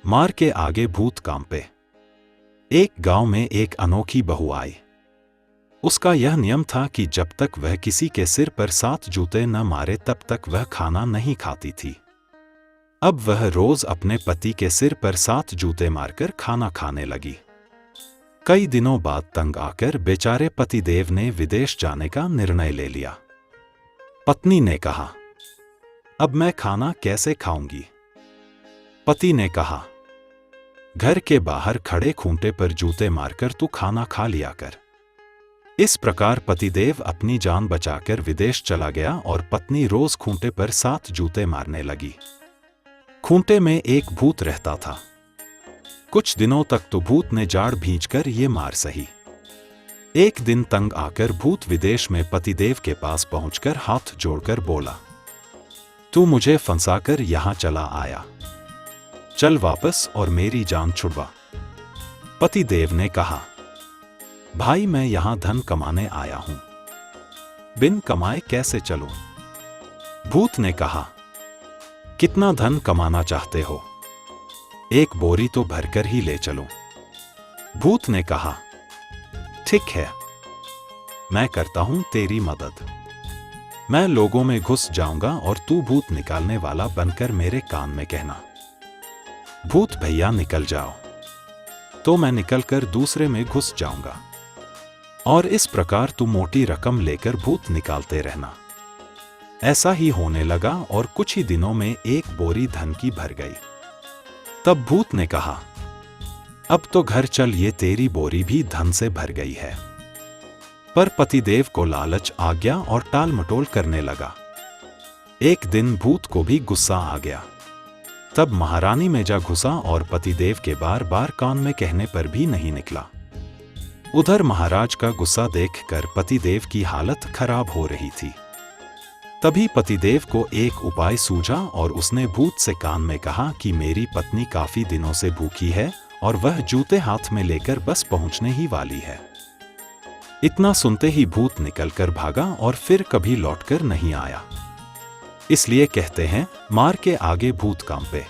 मार के आगे भूत कांपे। एक गांव में एक अनोखी बहू आई। उसका यह नियम था कि जब तक वह किसी के सिर पर 7 जूते न मारे तब तक वह खाना नहीं खाती थी। अब वह रोज अपने पति के सिर पर 7 जूते मारकर खाना खाने लगी। कई दिनों बाद तंग आकर बेचारे पतिदेव ने विदेश जाने का निर्णय ले लिया। पत्नी ने कहा, अब मैं खाना कैसे खाऊंगी? पति ने कहा, घर के बाहर खड़े खूंटे पर जूते मारकर तू खाना खा लिया कर। इस प्रकार पतिदेव अपनी जान बचाकर विदेश चला गया और पत्नी रोज खूंटे पर 7 जूते मारने लगी। खूंटे में एक भूत रहता था। कुछ दिनों तक तो भूत ने जाड़ भींचकर ये मार सही। एक दिन तंग आकर भूत विदेश में पतिदेव के पास पहुंचकर हाथ जोड़कर बोला, तू मुझे फंसाकर यहां चला आया, चल वापस और मेरी जान छुड़वा। पतिदेव ने कहा, भाई मैं यहां धन कमाने आया हूं, बिन कमाए कैसे चलूं? भूत ने कहा, कितना धन कमाना चाहते हो? 1 बोरी तो भरकर ही ले चलो। भूत ने कहा, ठीक है, मैं करता हूं तेरी मदद। मैं लोगों में घुस जाऊंगा और तू भूत निकालने वाला बनकर मेरे कान में कहना, भूत भैया निकल जाओ, तो मैं निकलकर दूसरे में घुस जाऊंगा और इस प्रकार तू मोटी रकम लेकर भूत निकालते रहना। ऐसा ही होने लगा और कुछ ही दिनों में 1 बोरी धन की भर गई। तब भूत ने कहा, अब तो घर चल, ये तेरी बोरी भी धन से भर गई है। पर पतिदेव को लालच आ गया और टाल मटोल करने लगा। एक दिन भूत को भी गुस्सा आ गया। तब महारानी में जा घुसा और पतिदेव के बार बार कान में कहने पर भी नहीं निकला। उधर महाराज का गुस्सा देखकर पतिदेव की हालत खराब हो रही थी। तभी पतिदेव को एक उपाय सूझा और उसने भूत से कान में कहा कि मेरी पत्नी काफी दिनों से भूखी है और वह जूते हाथ में लेकर बस पहुंचने ही वाली है। इतना सुनते ही भूत निकलकर भागा और फिर कभी लौटकर नहीं आया। इसलिए कहते हैं, मार के आगे भूत कांपे।